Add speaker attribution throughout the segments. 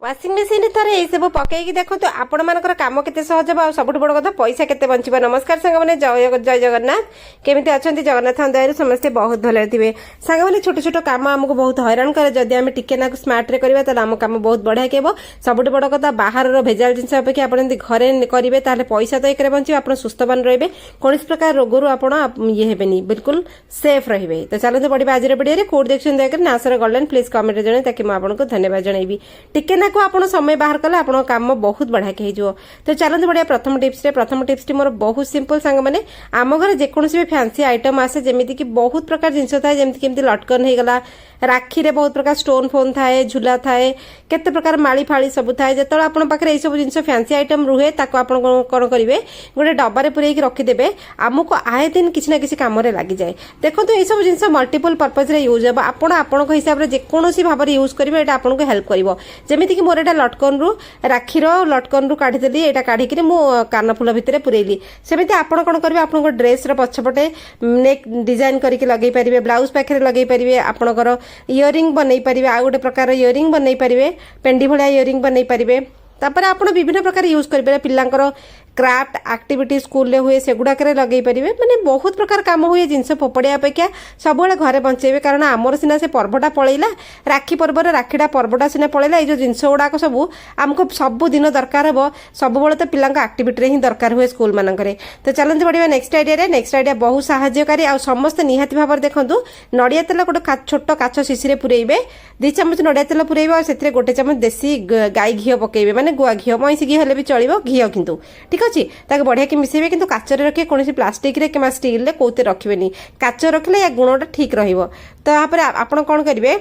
Speaker 1: Washing machine थर ये सब पकईकी देखो आपण मानकर काम केते सहज हो सब बड़ कथा पैसा केते बंचिबा। नमस्कार सांग मैंने जय जगन्नाथ केमिति अछंती जगन्नाथ दयारु समस्ते बहुत भले थे। सांग मैंने छोट छोट काम आमको बहुत हैरान करे जदि आम टिके ना स्मार्ट रे करबा त आम काम बहुत बढ़िया केबो। सब बड़ कथा बाहर भेजाल जिनस अपेक्षा आपण घरे करेंगे ताले पैसा तो एक बंचे आप सुस्थवान रहिबे कौन प्रकार रोगरू आप ये हेबेनी बिल्कुल सेफ रहिबे। तो चलते बढ़िया आज वीडियो कोड देखछन दयाकर नासर गलन प्लीज कमेंट रे जणे ताकि म आपनको धन्यवाद जनैबी। टिके ना को आपण समय बाहर कले आपण काम बहुत बढ़िया के हो। तो चलते बढ़िया प्रथम टिप्स टी मोर बहुत सिंपल सांग माने आम घर जेकोसी भी फैंसी आइटम आसे जेमिति कि बहुत प्रकार जिनस थाए जेमिति कि लटकन हो गला राखी रे बहुत प्रकार स्टोन फोन थाए झुला थाए केते प्रकार माली फाली सब थाए जेतळे आपण पाखरे ए सब जिनस फैंसी आइटम रुहे ताको आपण कोन करिवे गोटे डब्बा रे पुरै कि रखि देबे हमको आए दिन किछि ना किछि काम रे लागि जाए। देखंतु ए सब जिनस मल्टीपल पर्पस रे यूज हो आपण आपनको हिसाब रे जेकोसी भाव रे यूज करिवे एटा आपनको हेल्प करिवो। जेमिति कि मोर एटा लटकन रु राखी रो लटकन रु काढी देली एटा काढी कि मु कान फुल भितरे पुरैली सेमिति आपण कोन करिवे आपनको ड्रेस रो पछपटे नेक डिजाइन करके लगै परिवे ब्लाउज पाखरे लगै परिवे आपनकर इयरिंग बनई पारिबे आ गोटे प्रकार इयरिंग बनई पारिबे पेंडी भलिया इयरिंग बनई पारिबे। तापर आपण विभिन्न प्रकार यूज करिबे पिल्लांकर क्राफ्ट एक्टिविटी स्कूल रे हुए से गुडा करे लगै परिबे माने बहुत प्रकार काम हुए जिनस फोपड़िया अपेक्षा सबले घरे बंचेबे कारण आमर सिना से पर्वटा पळैला राखी पर्व रे राखीडा पर्वटा सिना पळैला ए जो जिनस गुडाक सब हमको सब दिन दरकार हो सब बेले तो पिल्लांका एक्टिविटी रे ही दरकार हुए स्कूल मानकरे। तो चलते बढ़िया नेक्स्ट आइडिया बहुत सहायकारी आ समस्त निहाती भाव देखंतु नडिया तेल गोटे छोट काच शिशी रे पुरैबे 2 चम्मच नडिया तेल पुरैबे आ सेतरे गोटे चम्मच देसी गाई घी पकेबे माने गुआ घी मईसी घी हेले भी चलिबो घी किंतु ठीक अच्छे ताके बढ़िया कि मिसेबे किंतु काच रे रखे कोनोसी प्लास्टिक रे किमा स्टील रे कोते रखिबेनी काच रखले या गुणटा ठीक रहिबो। तो यहाँ पर आपण कोन करिवे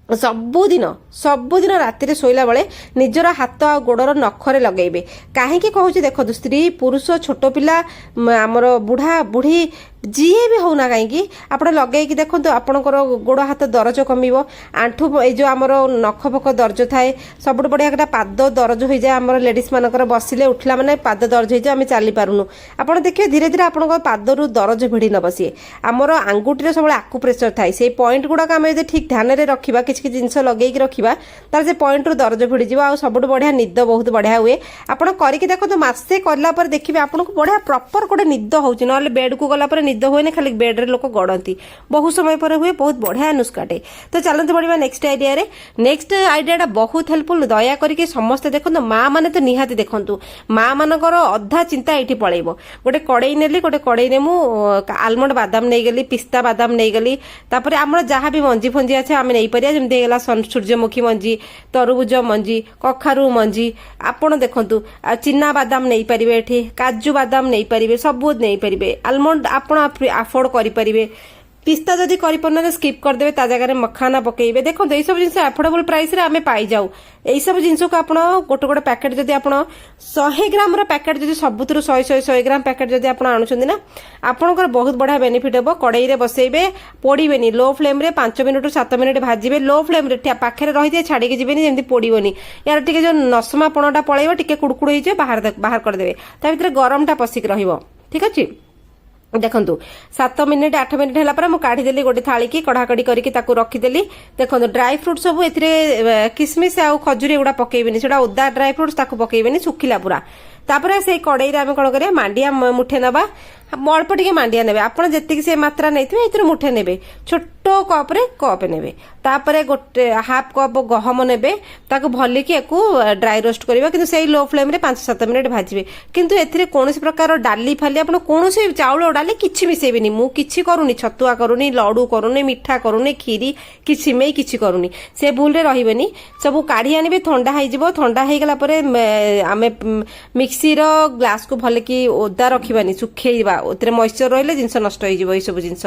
Speaker 1: सबुदिन राति शोला बेले निजर हाथ आ गोड़र नखरे लगेबे कहीं कहूँ देखो स्त्री पुरुष छोट पिला आमर बुढ़ा बुढ़ी जी भी होना कहीं आप लगे देखो आपणकर गोड़ हाथ दरज कमिबो आंठू जो आमर नख फक दर्ज थाए सब बढ़िया पाद दरज हो जाए आमर लेडीज मानकर बसिले उठला माने पाद दर्ज हो जाए आम चली पारुनु आपड़ देखिए धीरे धीरे आप पादरू दरज भिड़ी न बसी आमर आंगुठी सब आकु प्रेसर थाए से पॉइंट गुड़ाक आम ठीक ध्यान में रखा किसी जिनस लगे रखा तार से पॉइंट रू दरज भिड़ी जाव आ सब बढ़िया निद बहुत बढ़िया हुए आप करके देखो मसे कला देखिए आपको बढ़िया प्रॉपर गोटे निद हो बेड को गला निद हुए खाली बेड रे लोक गड़ती बहुत समय पर हुए बहुत बढ़िया नुस्काटे। तो चलते बढ़िया नेक्स्ट आइडिया बहुत हेल्पफुल दया करके समस्ते देखो माँ मैंने तो निहाती देखु माँ मानकर अधा चिंता ये पलैब गोटे कड़ई नेली गोटे कड़ई ने आलमंड बादाम नहीं गली पिस्ता बादाम नहीं गली तापर आम जहाँ भी मंजी फंजी अच्छे आम नहीं पारिया जमी गला सूर्यमुखी मंजी तरबुज मंजी कखारू मंजी आपण देखु चिना बादाम नहीं पारे एठी काजू बादाम नहीं पारे सब नहीं पारे आलमंड आपण अफोर्ड करें पिस्ता जदि कर स्किप करदे ता जगह मखाना पकेबे देखो ये सब जिनस अफोर्डेबल प्राइस रे आमे पाई जाऊ यही सब जिनस को आप गोटे गोटे पैकेट जदि आप 100 ग्राम पैकेट जदि सबुतिर 100 ग्राम पैकेट जदि आप आणुछंदी ना आपनकर बहुत बढ़िया बेनिफिट हेबो। कड़ई रे बसेबे पोड़ीबेनी लो फ्लेम रे 5 मिनिट 7 मिनिट भाजीबे लो फ्लेम रे पाखे रही छाड़ी के जीवेनी जेमती पोड़ीबनी यार टिके जो नसमा पणटा पळैबो टिके कुड़कुड़ हो जाए बाहर करदेबे ता भितर गरमटा पसिक रहिबो ठीक अछि। देखु 7 मिनिट 8 मिनिट है काढ़ीदेली गोटे थाली की कड़ाकड़ी करके रखीदेली देखो ड्राई फ्रूट सब ए किसमिश आ खजूरी एगुड़ा पकेबेनी से ओदा ड्राई फ्रूट्स पकेबेनी सुखिला पूरा तापर से कड़ई रे आम कौन करिया मांडिया मुठे नवा अल्प टिके मांडिया नेबे आपण जेतिक से मात्रा नैथिबे एतिर मुठे नेबे छोट कप रे कप नेबे तापर गोटे हाफ कप गहम नेबे ताको भली कि एको ड्राई रोस्ट करबा किंतु सेही लो फ्लेम रे 5-7 मिनिट भाजीबे किंतु एथिरे कोनोसी प्रकार डाली फाली आपण कोनोसी चाउल डाली किछि मिसेबेनी मु किछि करूनी छतुआ करूनी लडू करूनी मिठा करूनी खीरी कि सिमेई किछि करूनी से भूल रे रहिबेनी सब काढी आनिबे ठंडा होई जिवो ठंडा होई गला परे आमे मिक्सी रो ग्लास को भले कि ओदा रखिबानी सुखेइबा ओतरे मॉइस्चर रहले जिंस नष्ट होई जिवो ए सब जिंस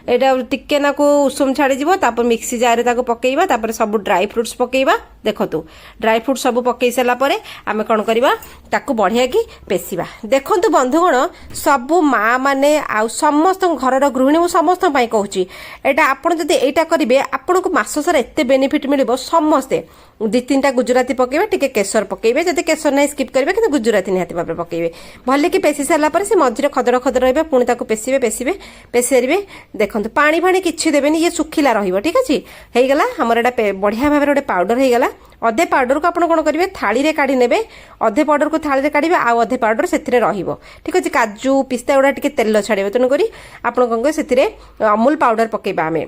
Speaker 1: एटा टिके ना को उषुम छाड़ी जिवो तापर मिक्सी जार रे ताको पकेइबा तापर सब ड्राई फ्रूट्स पकेइबा देखंतु ड्राई फ्रूट सब पकई सारा परे आमे कोन करबा ताको बढ़िया कि पेसिबा। देखंतु बंधुगण सब माँ माने आ समस्त घरर गृहिणी मु समस्त पई कहूची एटा आपण जदि एटा करिवे आपण को मास सारा एते बेनिफिट मिलिबो समस्ते 2-3टा गुजराती पकेबे टिके केसर पकेबे जदि केसर नै स्किप करिवे कि गुजराती निहाती भाबरे पकेइबे भले कि पेसी सारा पर से मझिरे खदड़ खदड़ रहिबे पुणी ताको पेसिबे पेसिबे पेसेरिबे देखंतु पानी फाणी किछि देबेनी ये सुखिला रहिबो ठीक अछि हेई गला हमर एटा बढ़िया भाबरे ओटे पाउडर हेई गला अधे पाउडर को आपण कोन करिवे थाली रे काढी नेबे अधे पाउडर को थाली रे काढिबे आ अधे पाउडर सेथिरे रहिबो ठीक अछि काजू पिस्ता उडा टिके तेल छाडिबे तनु करी आपण कोन सेथिरे अमूल पाउडर पकेबा आमे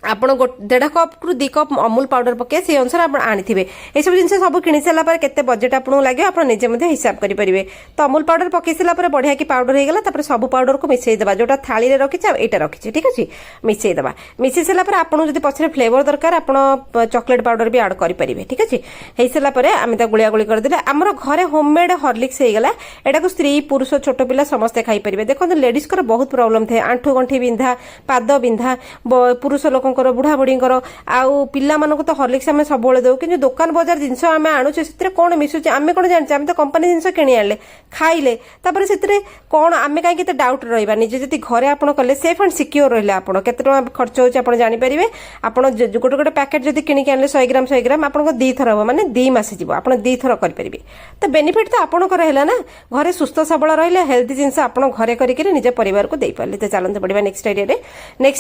Speaker 1: आपण 1.5 कप रु 2 कप अमूल पाउडर पके से अनुसार आप आनीथिबे ए सब जिंस सब किनि सला पर केते बजेट आपन लागे आपण निजे मध्ये हिसाब करि परिबे तो अमूल पाउडर पके सला पर बढ़िया की पाउडर हे गेला तापर सब पाउडर को मिसई देबा जोटा थाली रे रखिछ एटा रखिछ ठीक अछि मिसई देबा मिसई सला पर आपण जदी पछरे फ्लेवर दरकार आपण चॉकलेट पाउडर भी ऐड करि परिबे ठीक अछि हे सला पर आमे ता गुलिया गुली कर देले हमर घरे होममेड हॉर्लिक्स हे गेला एटा को स्त्री पुरुष छोट पिला समस्त खाई परिबे देखो लेडीज कर बहुत प्रॉब्लम थे आंठू गंठी बिंधा पाद बिंधा पुरुष लोक बुढ़ा बुढ़ी आउ पिला मानक तो हॉर्लिक्स आम सब दौ कि दुकान बजार जिनस आम आणुचे से कौन मिसुचे आम कौन जाने आम तो कंपनी जिनस किणी आने खाइले तापर से कौन आम कहीं डाउट रहा निजे जब घरे आप कले सेफ एंड सिक्योर रहा आप केते खर्च होकर जानीपारे आप गोटे गोटे पैकेट जब किणिक आने 100 ग्राम आपको 2 थर हम माने 2 मास जीव आप 2 थर करेंगे तो बेनिफिट तो आपंकर है ना घरे सुस्थ सबल रहा हेल्थी जिनस आप घरे करके निज परिवार को दे पारे तो चलते पड़ा नेक्स्ट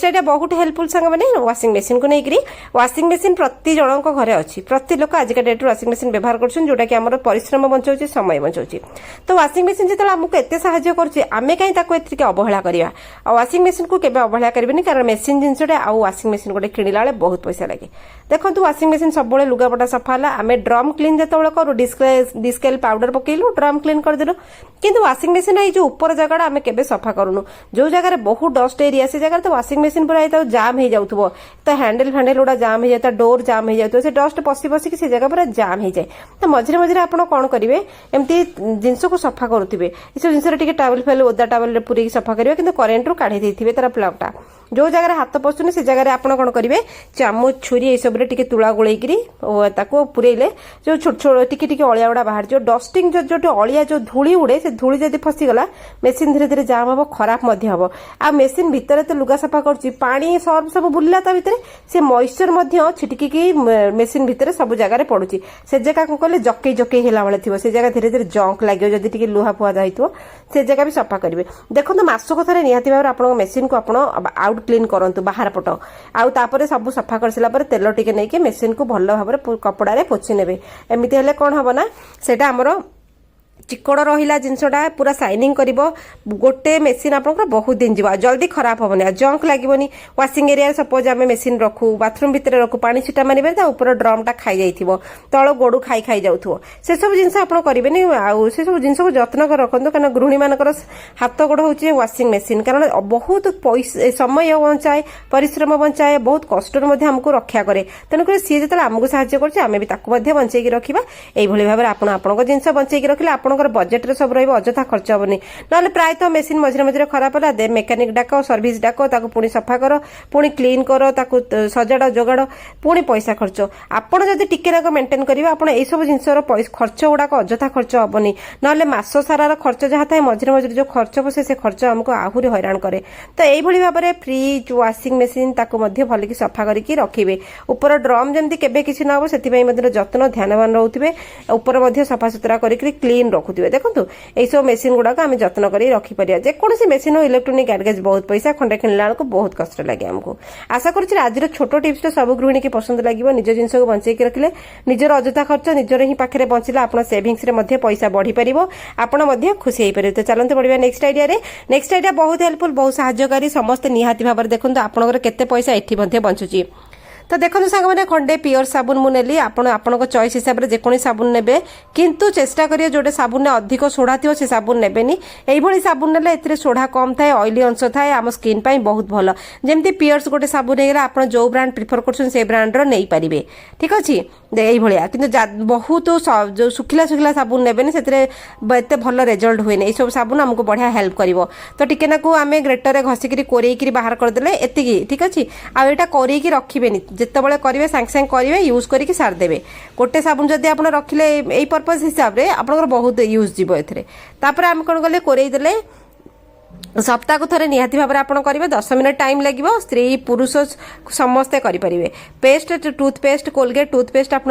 Speaker 1: आइडिया बहुत हेल्पफुल सांग मैंने वाशिंग मशीन को लेकर वाशिंग मशीन प्रति जनक घरे अच्छी प्रति लोक आजिका डेट वाशिंग मशीन व्यवहार कर जोटा कि आम परिश्रम बचाऊँ समय बचाऊँ तो वाशिंग मशीन जो आमको एत साहय करें कहीं अवहेला करवा वाशिंग मशीन को केवे अवहेला करेंगे कारण मेसीन जिनसा आउ वाशिंग मशीन गोटे किणला बेले बहुत पैसा लगे देखो वाशिंग मशीन सब लुगापटा सफा है आम ड्रम क्लीन जो करूँ डिस्केल पाउडर पकेलु ड्रम क्लीन करदेलु किंतु वाशिंग मशीन ये जो ऊपर जगह आम केवे सफा करूँ जो जगह बहुत डस्ट एरिया से जगह तो वाशिंग मशीन पूरा जाम हो जाऊव तो हैंडल फैंडल गुड़ा जाम हो जाता डोर जाम हो जाता से डस्ट पशि पशिक से जगह पूरा जाम हो जाए तो मझे मझे आप कौन करेंगे एमती जिनस को सफा करुवे ये सब जिन टावेल फेल ओदा टावेल पूरी सफा करेंगे किंतु करेन्ट रू काढ़ी देते तार प्लगटा जो जगह हाथ पशुनी से जगह आप कौन करेंगे चामच छुरी ये सब तुला गोलेकरी पुरेले जो छोट छोट टिके अलिया गुड़ा बाहर जो डस्टिंग जो अलिया जो धूली उड़े से धूली जब फसीगला मेसीन धीरे धीरे जाम हम खराब हम आ मेसीन भितर तो लुगा सफा कर पानी सर्फ सब बुलिला ता भितर से मॉइस्चर छिटकी मेसीन भितर सब जगह पड़ुची से जगह कौन कहले जकई जकई होला बेले थिबो से जगह धीरे धीरे जंक लगे जदि टिके लुहा फुआ जाइतो से जगह भी सफा करेंगे देखो मासक थरे निहाती भाव आपन मेसीन को आप आउट क्लीन करंतु बाहर पट आउ तापर सब सफा कर सारा पर तेल टिके नहीं कि मेसीन को भल भाव कपड़ा रे पोछि नेबे एमिति हेले कोन हबो ना सेटा हमरो चिकड़ रहा जिनसटा पूरा साइनिंग कर गोटे मेसीन आप बहुत दिन जीव जल्दी खराब हेनी जंक लगे वाशिंग एरिया सपोज आम मेसीन रखू बाथरूम भितर रखू पानी छिटा मारे ऊपर ड्रम टा खाई जाइए तल गोड़ू खाई खाई जाऊँ से सब जिन आप करेंगे से सब जिन को जत्न कर रखु कारण गृहिणी मानकर हाथ गोड़ हूँ वाशिंग मेसीन कारण बहुत पैसा समय बचाए परिश्रम बचाए बहुत कष्ट आमको रक्षा कै तेणुक सी जो आमको साहय कर बचेगी रखा यही भाव में आपको जिन बचेगी रखिले आप बजेट रे सब रहिबो अजथा खर्च होबनी नले प्राय तो मेसीन मझरे मझरे खराब होला दे मेकानिक डाको सर्विस डाको ताको पुणी सफा करो पुणी क्लीन करो ताको सजाड़ जोगाड़ पुणी पैसा खर्च आपण जदि टिके नाको मेंटेन करिवे आपण ए सब जिंसर खर्च गुडाक अजथा खर्च होबनी नले मास सारार खर्च जहा थाए मझरे मझरे जो खर्च बसे से खर्च हमको आहुरी हैरान करे तो एई भली भाबरे फ्रिज वाशिंग मेसीन ताको मध्ये भली की सफा करिकी रखिबे ऊपर ड्रम जेमति केबे किछि न हो सेति पई मध्ये जत्न ध्यानवान रहउथिबे ऊपर मध्ये सफा सुतरा करिकी क्लीन रखुथिबे देखो यही सब मेसीन गुड़ाक आम जत्न कर रखिपर जेकोसी मेसीन हो इलेक्ट्रोनिक गैडगेज बहुत पैसा खंडे किणला बेलू बहुत कष्ट लगे आमको आशा कर आज छोट टिप्स तो सब गृहिणी की पसंद लगे निज जिन को बचेकी रखिले निजर अजथा खर्च निजर ही पाखे बंचला आप सेविंग्स रे पैसा बढ़ी पार आपण खुशी हो पारे तो चलते पड़ा नेक्स्ट आइडिया बहुत हेल्पफुल बहुत साहाय्यकारी समस्त निहाती भाव में देखो आपंकर केते पैसा एठी बंचुची तो देखो सांग मैंने खंडे पियोर साबुन मुझे आपन चॉइस हिसाब से जेको साबुन ने किंतु चेष्टा करिए जोटे साबुन ने अधिक सोढ़ा थी से साबुन नेबेनी यही साबुन ने ए सोढ़ा कम थाए ऑयली अंश थाए आम स्किन पाई बहुत भल जमती पियर्स गोटे साबुन होगा आप जो ब्रांड प्रिफर कर ब्रांडर नहीं पारे ठीक अच्छे यही भाया कि बहुत जो सुखिला सुखिला साबुन नेबेनी से एत भल रेजल्ट हुए यही सब साबुन आमको बढ़िया हेल्प कर तो टिकेनाकू आम ग्रेटर घसिकी कोरेकी बाहर करदे एति ठीक अच्छे आउ यहाँ कोरेकी रखिबेनी जितेबाला करेंगे सांगे सांगे करेंगे यूज करके सारदेवे गोटे साबुन जब आप रखिले यही पर्पज हिसाब से आप बहुत यूज जीव एथरे तापर आम कौन कले कोरेदेले सप्ताह को थरे निहाती भाव में आपन करेंगे 10 मिनट टाइम लगे स्त्री पुरुष समस्ते करेंगे पेस्ट टूथपेस्ट कोलगेट टूथपेस्ट आप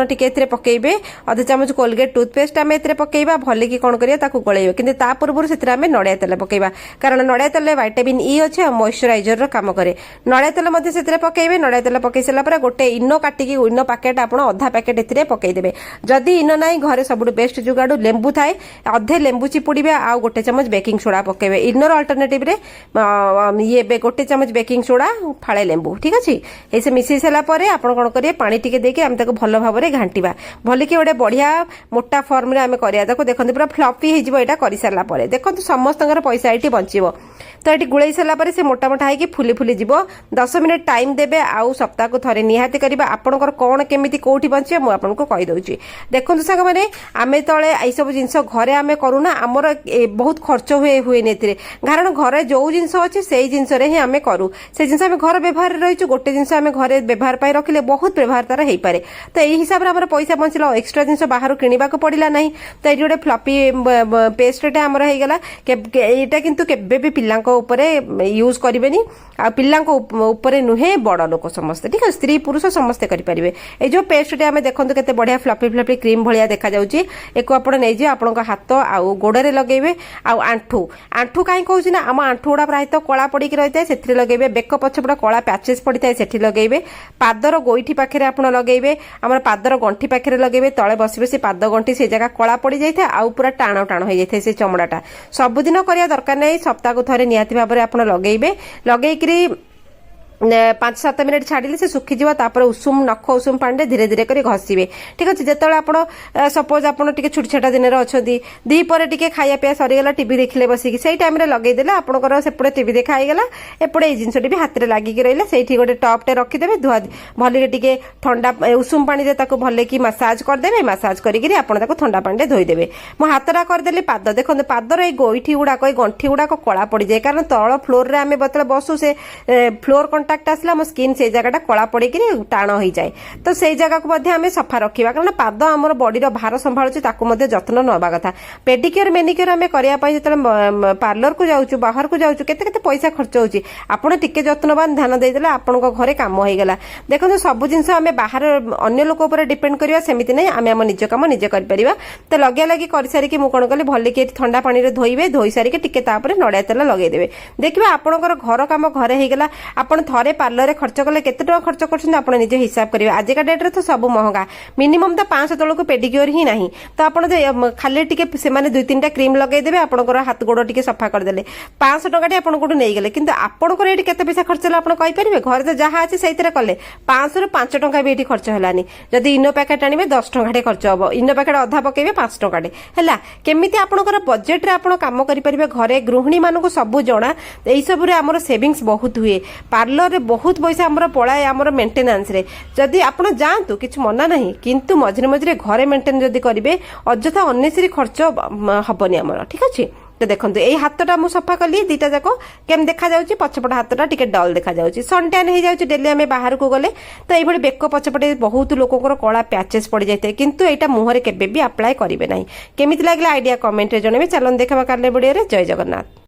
Speaker 1: पकेबे अध चामच कोलगेट टूथपेस्ट आम ए पकेबा भल कि कौन करिया गलैबे कि पूर्व से नड़िया तेल पकेबा कारण नड़िया तेल विटामिन ई अच्छे और मॉइस्चराइजर काम करे नड़िया तेल से पकेबे नड़िया तेल पकई सारा गोटे इनो काटिकी इनो पैकेट आप अधा पैकेट ए पकईदेवे जदि इनो ना घरे सब बेस्ट जुगाड़ लेंबू थाए अधे लेंबू चिपुड़े आ गोटे चामच बेकिंग सोडा पकेबे इनर अल्टरनेटिव ये गोटे चामच बेकिंग सोडा फाड़े लेंबू ठीक अच्छे ये मिसई सारा आप कौन करेंगे पानी टिके देके आम भल भाव में घांटा भल कि गोटे बढ़िया मोटा फर्म रे आम करिया देखते पूरा फ्लफी हो कर सारापर देखो समस्त पैसा ये बचो तो ये गुड़े सारापर से मोटा मोटा है फुली फुली जीव 10 मिनट टाइम देवे आउ सप्ताह को थरे निहाती करवा आपंकर कौन केमी कौटी बचे मुझे कहीदे देखो सांग मैंने आम तले ये सब जिन घरे आम करूना आमर बहुत खर्च हुए कारण घरे जो जिन अच्छे से जिनस ही आम करूँ से जिन आम घर व्यवहार रही गोटे जिन आम घरे व्यवहार पाई रखिले बहुत व्यवहार तार हो पारे तो यही हिसाब से पैसा बचला एक्सट्रा जिन बाहर किणवा पड़ा ना तो ये गोटे फ्लफी पेस्टटा आमर होगा यहाँ कितु के पिला यूज करेंगे आ पिला नुहे बड़ लोक समस्ते ठीक है स्त्री पुरुष समस्ते करेंगे ये जो पेस्ट आम देखो के बढ़िया फ्लफी फ्लफी क्रीम भाया देखा जाऊँगी एक नहीं आपण हाथ आउ गोड़े लगेबे आउ आंठू आंठू कहीं कहूँ ना आम आंठू गुड़ा प्रायत कला पड़ी रही है से लगेबे बेक पछपट कला पैचेस पड़ी था से लगेबे पादर गोईठी पाखे आप लगेबे आम पादर गंठी पाखे लगेबे तले बस बस पाद गंठी से जगह कला पड़ी जाए आउ पूरा टाण टाण हो जाए से चमड़ाटा सबुदिन करिया दरकार नहीं सप्ताह को थरे निहाती भाव में आप लगेबे लगेकरी 5-7 मिनट छाड़िले से सुखीଯିव तापर उषुम नख उषुम पानी धीरे धीरे कर घसीबे ठीक अच्छे जिते आप सपोज आप छुट छुटा दिन अच्छा दीपर टे खाया पीया सरीगला टीवी देखिले बसिकी से टाइम लगेदेले आपंकर सेपटे टीवी देखा होगा एपटे जिनस भी हाथ में लगिकी रहा से गोटे टपटे रखिदेवे धुआ भल टे ठंडा उषुम पानी भल कि मसाज करदे मसाज कर ठंडा पानी धोईदेवे मो हाथटा करदेली पाद देखो पादर ये गोईठी गुड़ाक गंठी गुड़ाक कला पड़ जाए कारण तल फ्लोर में आम बतले बसु से फ्लोर कंटाक्ट आसला आम स्किन से जगह कला पड़ी टाण हो जाए तो से जगह को आम सफा रखा कारण पाद आम बॉडी भार संभालुँ जत्न नवा कथा पेडिक्योर मेनिक्योर आम करने जो पार्लर को जाऊँ बाहर को जाऊँ केते पैसा खर्च होची आपड़ टिके जत्नवान ध्यान देदेले आपण घरे काम होगा देखो सब जिन आम बाहर अन्य लोक डिपेंड करवा सेमती नहीं आम आम निज काम निजे कर तो लगे लगे कर सारिकी मुझे कौन कली भल कि ठंडा पानी धोइबे धोई सारिके टिके तापर नड़िया तेल लगेदेवे देखिए आपणकर घर काम घरे होगा आपड़ थरे पार्लर खर्च कले केते टका खर्च कर निजे हिसाब करेंगे आजिका डेट्रे तो सब महंगा मिनिमम तो 500 तलक पेडिक्योर ही नहीं तो आप खाली टिके से 2-3टा क्रीम लगेदेवे आपंकर हाथ गोड़ टिके सफा करदे 500 टका आपन कोठू नहीं गले किंतु आपनकर एटी केते पैसा खर्च होला आपन कहि परिबे घर तो जहाँ अच्छे से कले 500 ରୁ 5 टका भी एटी खर्च हलानी जदि इनो पैकेट आनिबे 10 टका खर्च हम इनो पैकेट अधा पकेबे 5 टका है केमिति आपनकर बजेट रे आपन काम करि परिबे घरे गृहिणी मानक सब जना एई सब रे हमर सेविंग्स बहुत हुए पार्लर रे बहुत पैसा हमर पड़ाए हमर मेंटेनेंस रे जदि आपन जानतु किछ मना नहीं किंतु मझिरे मझिरे घरे मेंटेन जदि करिवे अଯଥା अनेसरी खर्च हबनी हमर ठीक अछि तो देखो ये हाथटा मुझे सफा कली दीटा जाक केम देखा जाउची पछपट हाथटा टिके डल देखा जाउची सन टैन हो जाउची डेली आम बाहर को गले तो ये बेक पछपटे बहुत लोकंर कला पैचेस पड़ जाए किंतु यहाँ मुहर केबे भी अप्लाई करेंगे ना केमिति लागला आइडिया कमेंट रे जणेबे चलन देखा काले वीडियो रे जय जगन्नाथ।